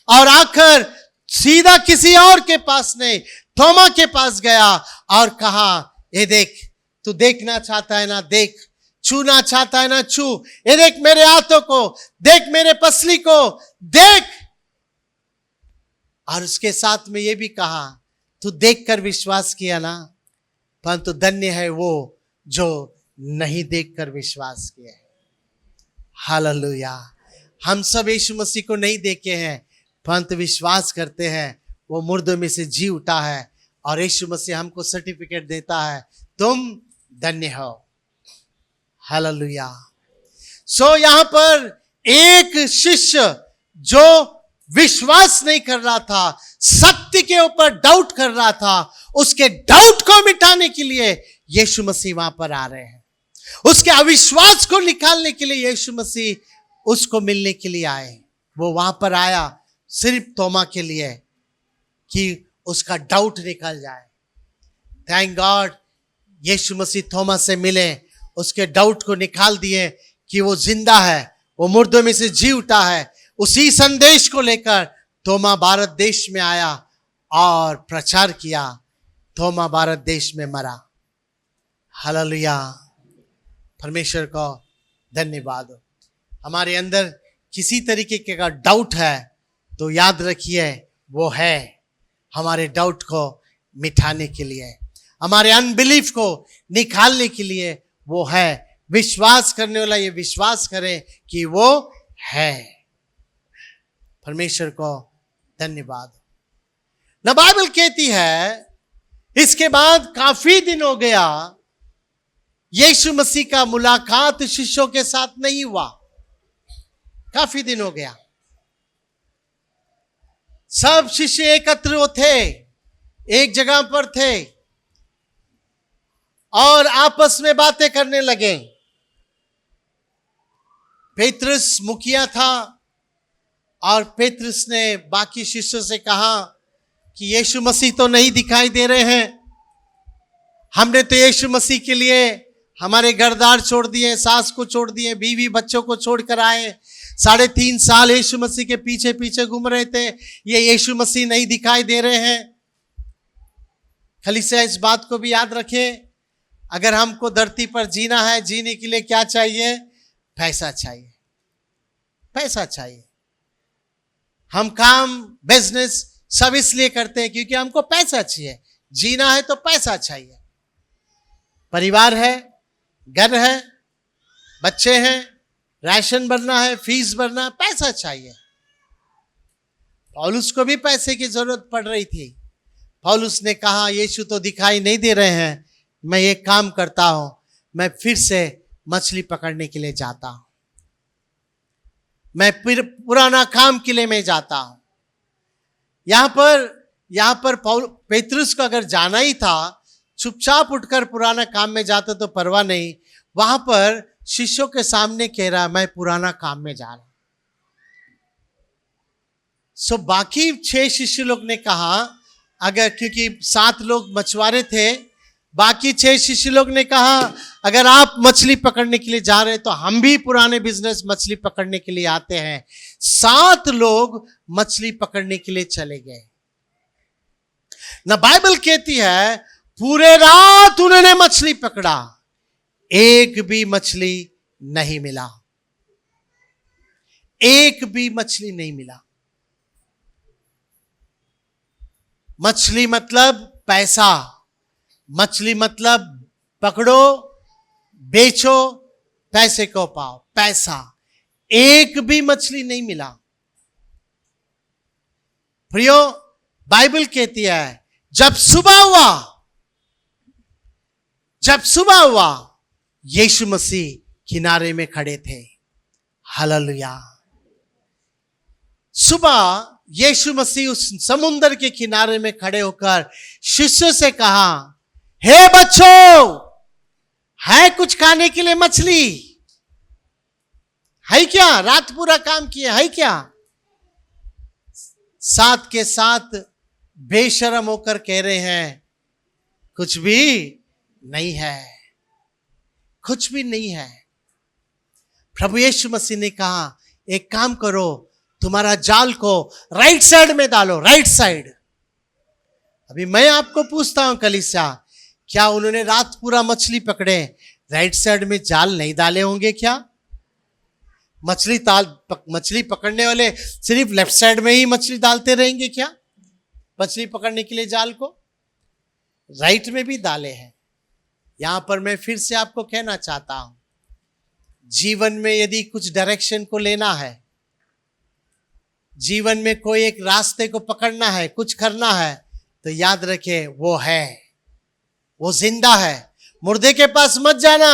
और आकर सीधा किसी और के पास नहीं, थोमा के पास गया और कहा, ये देख, तू देखना चाहता है ना देख, छूना चाहता है ना छू, ये देख मेरे हाथों को, देख मेरे पसली को देख। और उसके साथ में ये भी कहा, तू देखकर विश्वास किया ना, परंतु धन्य है वो जो नहीं देखकर विश्वास किया है। हालेलुया। हम सब यीशु मसीह को नहीं देखे हैं परंतु विश्वास करते हैं वो मुर्दों में से जी उठा है, और यीशु मसीह हमको सर्टिफिकेट देता है, तुम धन्य हो। हालेलुया। सो यहां पर एक शिष्य जो विश्वास नहीं कर रहा था, सत्य के ऊपर डाउट कर रहा था, उसके डाउट को मिटाने के लिए यीशु मसीह वहां पर आ रहे हैं। उसके अविश्वास को निकालने के लिए यीशु मसीह उसको मिलने के लिए आए। वो वहां पर आया सिर्फ तोमा के लिए कि उसका डाउट निकल जाए। थैंक गॉड, यीशु मसीह थोमा से मिले, उसके डाउट को निकाल दिए कि वो जिंदा है, वो मुर्दों में से जी उठा है। उसी संदेश को लेकर थोमा भारत देश में आया और प्रचार किया। थोमा भारत देश में मरा। हालेलुया। परमेश्वर को धन्यवाद हो। हमारे अंदर किसी तरीके का डाउट है तो याद रखिए वो है हमारे डाउट को मिटाने के लिए, हमारे अनबिलीफ को निकालने के लिए वो है। विश्वास करने वाला ये विश्वास करे कि वो है। परमेश्वर को धन्यवाद। ना बाइबल कहती है इसके बाद काफी दिन हो गया यीशु मसीह का मुलाकात शिष्यों के साथ नहीं हुआ। काफी दिन हो गया। सब शिष्य एकत्र थे, एक जगह पर थे और आपस में बातें करने लगे। पेत्रस मुखिया था और पेत्रस ने बाकी शिष्यों से कहा कि यीशु मसीह तो नहीं दिखाई दे रहे हैं, हमने तो यीशु मसीह के लिए हमारे घरदार छोड़ दिए, सास को छोड़ दिए, बीवी बच्चों को छोड़ कर आए, 3.5 साल यीशु मसीह के पीछे पीछे घूम रहे थे, ये यीशु मसीह नहीं दिखाई दे रहे हैं। कलीसिया इस बात को भी याद रखें, अगर हमको धरती पर जीना है, जीने के लिए क्या चाहिए? पैसा चाहिए, पैसा चाहिए। हम काम बिजनेस सब इसलिए करते हैं क्योंकि हमको पैसा चाहिए। जीना है तो पैसा चाहिए। परिवार है, घर है, बच्चे हैं, राशन भरना है, फीस भरना, पैसा चाहिए। पौलुस को भी पैसे की जरूरत पड़ रही थी। पौलुस ने कहा यीशु तो दिखाई नहीं दे रहे हैं, मैं ये काम करता हूं, मैं फिर से मछली पकड़ने के लिए जाता हूं, मैं फिर पुराना काम के लिए मैं जाता हूं। यहां पर पेतरुस को अगर जाना ही था, चुपचाप उठकर पुराना काम में जाता तो परवाह नहीं, वहां पर शिष्यों के सामने कह रहा मैं पुराना काम में जा रहा। सो बाकी 6 शिष्य लोग ने कहा, अगर क्योंकि 7 लोग मछुआरे थे, बाकी 6 शिष्य लोग ने कहा अगर आप मछली पकड़ने के लिए जा रहे हैं तो हम भी पुराने बिजनेस मछली पकड़ने के लिए आते हैं। 7 लोग मछली पकड़ने के लिए चले गए ना। बाइबल कहती है पूरे रात उन्होंने मछली पकड़ा, एक भी मछली नहीं मिला, एक भी मछली नहीं मिला। मछली मतलब पैसा, मछली मतलब पकड़ो बेचो पैसे को पाओ, पैसा। एक भी मछली नहीं मिला। प्रियो, बाइबल कहती है जब सुबह हुआ यीशु मसीह किनारे में खड़े थे। हालेलुया। सुबह यीशु मसीह उस समुद्र के किनारे में खड़े होकर शिष्यों से कहा, हे बच्चों, है कुछ खाने के लिए मछली? है क्या? रात पूरा काम किया है क्या? साथ के साथ बेशर्म होकर कह रहे हैं कुछ भी नहीं है, कुछ भी नहीं है। प्रभु यीशु मसीह ने कहा एक काम करो, तुम्हारा जाल को राइट साइड में डालो, राइट साइड। अभी मैं आपको पूछता हूं कलीसिया, क्या उन्होंने रात पूरा मछली पकड़े, राइट साइड में जाल नहीं डाले होंगे क्या? मछली पकड़ने वाले सिर्फ लेफ्ट साइड में ही मछली डालते रहेंगे क्या? मछली पकड़ने के लिए जाल को राइट में भी डाले हैं। यहां पर मैं फिर से आपको कहना चाहता हूं, जीवन में यदि कुछ डायरेक्शन को लेना है, जीवन में कोई एक रास्ते को पकड़ना है, कुछ करना है, तो याद रखे वो है, वो जिंदा है। मुर्दे के पास मत जाना,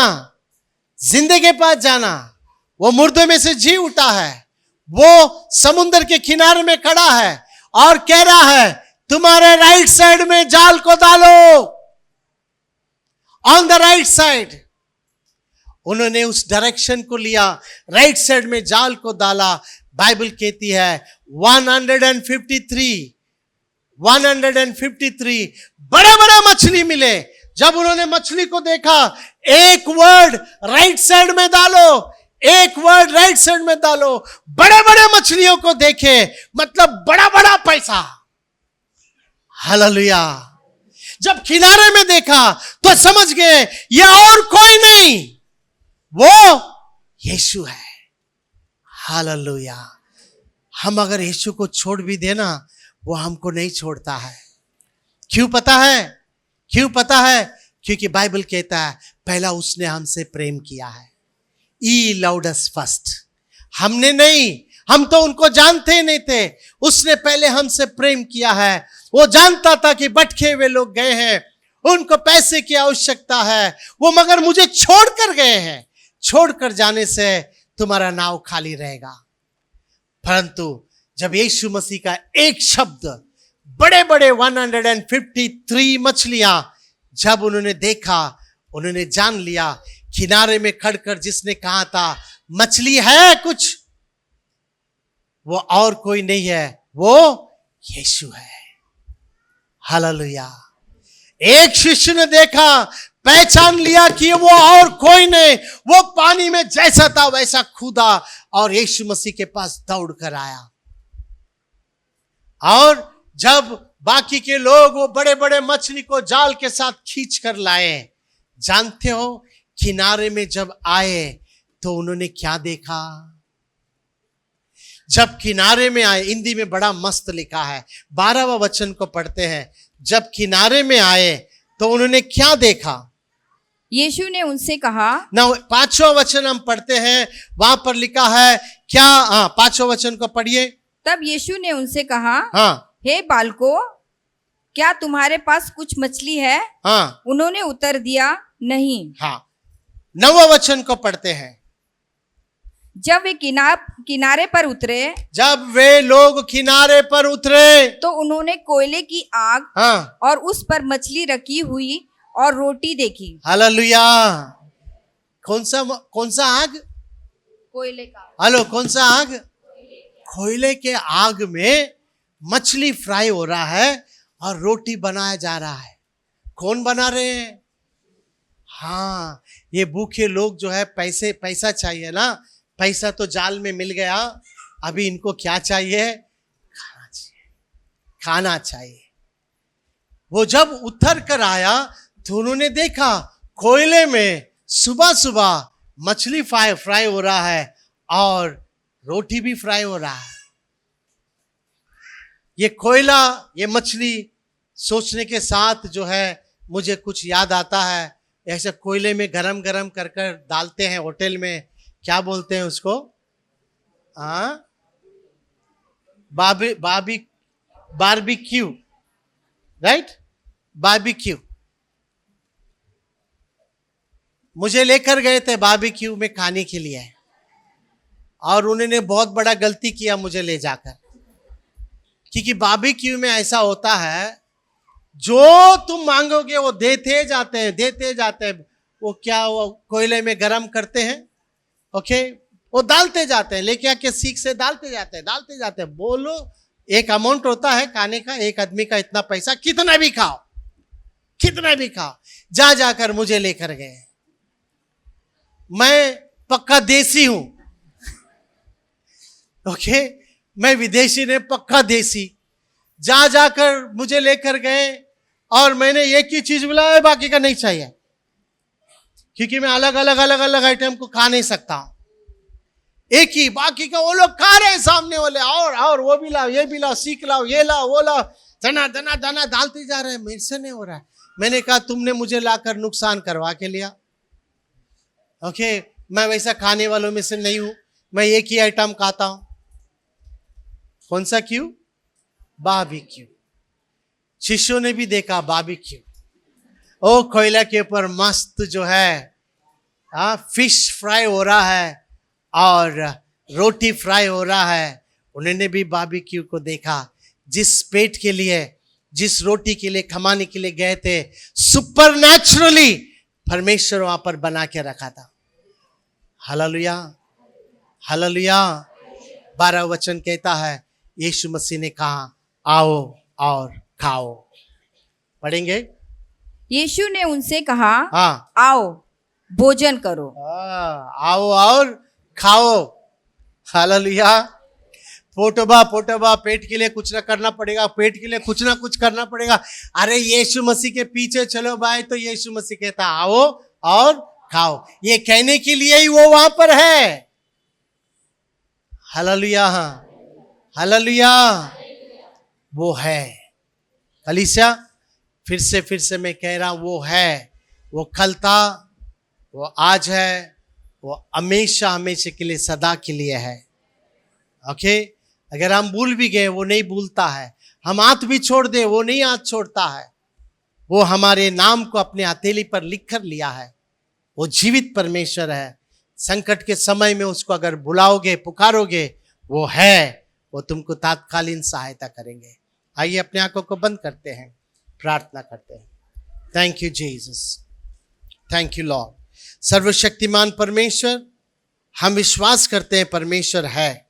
जिंदे के पास जाना। वो मुर्दे में से जी उठा है, वो समुद्र के किनारे में खड़ा है और कह रहा है तुम्हारे राइट साइड में जाल को डालो, ऑन द राइट साइड। उन्होंने उस डायरेक्शन को लिया, राइट साइड में जाल को डाला। बाइबल कहती है 153 बड़े बड़े मछली मिले। जब उन्होंने मछली को देखा, एक वर्ड राइट साइड में डालो, एक वर्ड राइट साइड में डालो, बड़े बड़े मछलियों को देखे, मतलब बड़ा बड़ा पैसा। हालेलुया। जब किनारे में देखा तो समझ गए ये और कोई नहीं, वो यीशु है। हालेलुया। हम अगर यीशु को छोड़ भी देना, वो हमको नहीं छोड़ता है। क्यों पता है? क्यों पता है? क्योंकि बाइबल कहता है पहला उसने हमसे प्रेम किया है। He loved us first। हमने नहीं, हम तो उनको जानते ही नहीं थे, उसने पहले हमसे प्रेम किया है। वो जानता था कि भटके हुए लोग गए हैं, उनको पैसे की आवश्यकता है, वो मगर मुझे छोड़कर गए हैं। छोड़कर जाने से तुम्हारा नाव खाली रहेगा। परंतु जब यीशु मसीह का एक शब्द, बड़े बड़े 153 मछलियां जब उन्होंने देखा, उन्होंने जान लिया किनारे में खड़कर जिसने कहा था मछली है कुछ, वो और कोई नहीं है, वो यीशु है। हालेलुया। एक शिष्य ने देखा, पहचान लिया कि वो और कोई नहीं, वो पानी में जैसा था वैसा कूदा और यीशु मसीह के पास दौड़ कर आया। और जब बाकी के लोग वो बड़े बड़े मछली को जाल के साथ खींच कर लाए, जानते हो किनारे में जब आए तो उन्होंने क्या देखा? जब किनारे में आए, हिंदी में बड़ा मस्त लिखा है, 12वां वचन को पढ़ते हैं। जब किनारे में आए तो उन्होंने क्या देखा? यीशु ने उनसे कहा, ना 5वां वचन हम पढ़ते हैं, वहां पर लिखा है क्या? हाँ, 5वां वचन को पढ़िए। तब यीशु ने उनसे कहा, हाँ हे बालकों, क्या तुम्हारे पास कुछ मछली है? हाँ उन्होंने उत्तर दिया, नहीं। हाँ, 9वां वचन को पढ़ते हैं। जब वे किनारे पर उतरे, जब वे लोग किनारे पर उतरे तो उन्होंने कोयले की आग हाँ, और उस पर मछली रखी हुई और रोटी देखी। हालेलुया। कौन सा आग? कोयले का। हेलो, कौन सा आग? कोयले के आग में मछली फ्राई हो रहा है और रोटी बनाया जा रहा है। कौन बना रहे हैं? हाँ, ये भूखे लोग जो है, पैसा चाहिए ना, पैसा तो जाल में मिल गया, अभी इनको क्या चाहिए? खाना चाहिए, खाना चाहिए। वो जब उतर कर आया तो उन्होंने देखा कोयले में सुबह सुबह मछली फ्राई हो रहा है और रोटी भी फ्राई हो रहा है। ये कोयला, ये मछली सोचने के साथ जो है मुझे कुछ याद आता है। ऐसे कोयले में गरम गरम कर कर डालते हैं होटल में, क्या बोलते हैं उसको? Barbecue, right? बारबेक्यू। मुझे लेकर गए थे बारबेक्यू में खाने के लिए और उन्होंने बहुत बड़ा गलती किया मुझे ले जाकर, क्योंकि बारबेक्यू में ऐसा होता है, जो तुम मांगोगे वो देते जाते हैं। वो क्या, वो कोयले में गरम करते हैं, ओके, वो डालते जाते हैं, लेके आके सीख से डालते जाते हैं। बोलो, एक अमाउंट होता है खाने का, एक आदमी का इतना पैसा, कितना भी खाओ। जाकर मुझे लेकर गए। मैं पक्का देसी हूं, ओके, मैं विदेशी ने, पक्का देसी। जाकर मुझे लेकर गए और मैंने एक ही चीज बुलाया, बाकी का नहीं चाहिए, क्योंकि मैं अलग अलग आइटम को खा नहीं सकता। एक ही, बाकी का वो लोग खा रहे हैं सामने वाले, और वो भी लाओ, ये भी लाओ, सीख लाओ, ये लाओ, वो लाओ, दाना डालते जा रहे हैं। मेरे से नहीं हो रहा है। मैंने कहा तुमने मुझे लाकर नुकसान करवा के लिया, ओके, मैं वैसा खाने वालों में से नहीं हूं, मैं एक ही आइटम खाता हूं। कौन सा? क्यों? बारबेक्यू। शिष्यों ने भी देखा बारबेक्यू, ओ कोयला के ऊपर मस्त जो है फिश फ्राई हो रहा है और रोटी फ्राई हो रहा है। उन्होंने भी बारबेक्यू को देखा। जिस पेट के लिए, जिस रोटी के लिए कमाने के लिए गए थे, सुपरनैचुरली परमेश्वर वहां पर बना के रखा था। Hallelujah, hallelujah. 12 वचन कहता है, यीशु मसीह ने कहा, आओ और खाओ। पढ़ेंगे। यीशु ने उनसे कहा, हाँ, आओ भोजन करो। आओ और खाओ। हालेलुया। पोटोबा, पेट के लिए कुछ ना करना पड़ेगा, पेट के लिए कुछ ना कुछ करना पड़ेगा। अरे यीशु मसीह के पीछे चलो भाई, तो यीशु मसीह कहता आओ और खाओ। ये कहने के लिए ही वो वहां पर है। Hallelujah, hallelujah. वो है कलीसिया, फिर से मैं कह रहा हूं, वो है। वो कल था, वो आज है, वो हमेशा के लिए, सदा के लिए है। ओके, अगर हम भूल भी गए, वो नहीं भूलता है। हम हाथ भी छोड़ दे, वो नहीं हाथ छोड़ता है। वो हमारे नाम को अपने हथेली पर लिख कर लिया है। वो जीवित परमेश्वर है। संकट के समय में उसको अगर बुलाओगे, पुकारोगे, वो है, वो तुमको तात्कालीन सहायता करेंगे। आइए अपने आंखों को बंद करते हैं, प्रार्थना करते हैं। Thank you Jesus, thank you Lord. सर्वशक्तिमान परमेश्वर, हम विश्वास करते हैं परमेश्वर है।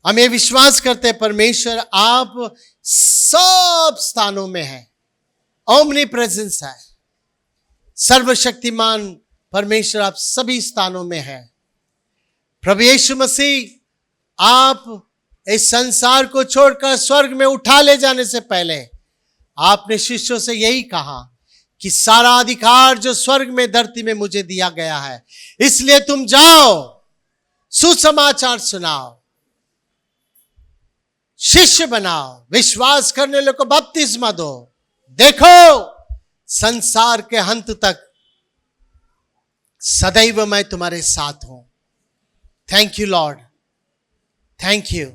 हम ये विश्वास करते हैं परमेश्वर आप सब स्थानों में है। ओमनी प्रेजेंस है। सर्वशक्तिमान परमेश्वर आप सभी स्थानों में है। प्रभु यीशु मसीह आप इस संसार को छोड़कर स्वर्ग में उठा ले जाने से पहले आपने शिष्यों से यही कहा कि सारा अधिकार जो स्वर्ग में धरती में मुझे दिया गया है, इसलिए तुम जाओ, सुसमाचार सुनाओ, शिष्य बनाओ, विश्वास करने वालों को बपतिस्मा दो। देखो, संसार के अंत तक सदैव मैं तुम्हारे साथ हूं। Thank you Lord, thank you.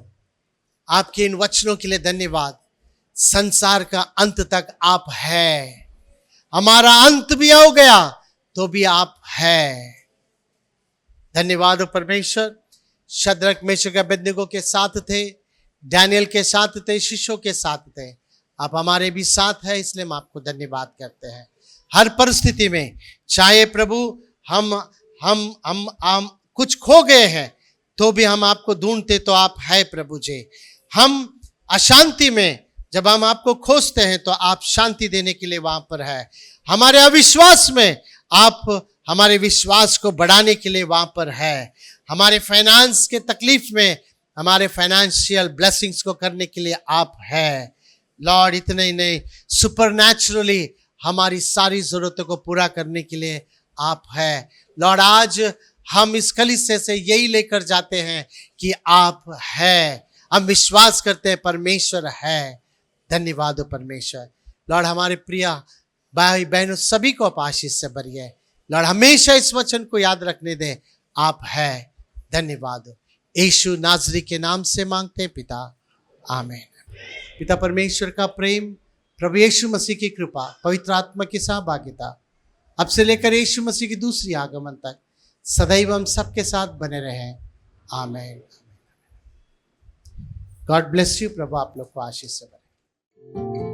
आपके इन वचनों के लिए धन्यवाद। संसार का अंत तक आप है। हमारा अंत भी हो गया तो भी आप है। धन्यवाद हो परमेश्वर। शद्रक मेशक अबेदनगो के साथ थे, डैनियल के साथ थे, शिष्यों के साथ थे। आप हमारे भी साथ है, इसलिए हम आपको धन्यवाद करते हैं। हर परिस्थिति में, चाहे प्रभु हम कुछ खो गए हैं तो भी हम आपको ढूंढते तो आप है प्रभु जी। हम अशांति में जब हम आपको खोजते हैं तो आप शांति देने के लिए वहां पर है। हमारे अविश्वास में आप हमारे विश्वास को बढ़ाने के लिए वहां पर है। हमारे फाइनेंस के तकलीफ में हमारे फाइनेंशियल ब्लेसिंग्स को करने के लिए आप है लॉर्ड। इतने ही नहीं, सुपरनैचुरली हमारी सारी जरूरतों को पूरा करने के लिए आप है लॉर्ड। आज हम इस कलीसिया से यही लेकर जाते हैं कि आप है। हम विश्वास करते हैं परमेश्वर है। धन्यवाद हो परमेश्वर। लॉर्ड, हमारे प्रिय भाई बहनों सभी को आप आशीष से भरिए लॉर्ड। हमेशा इस वचन को याद रखने दें, आप है। धन्यवाद हो। यीशु नाजरी के नाम से मांगते हैं पिता, आमीन। पिता परमेश्वर का प्रेम, प्रभु यीशु मसीह की कृपा, पवित्र आत्मा की सहभागिता अब से लेकर यीशु मसीह की दूसरी आगमन तक सदैव हम सबके साथ बने रहें। आमीन। God bless you. प्रभु आप लोग को आशीष से भरे।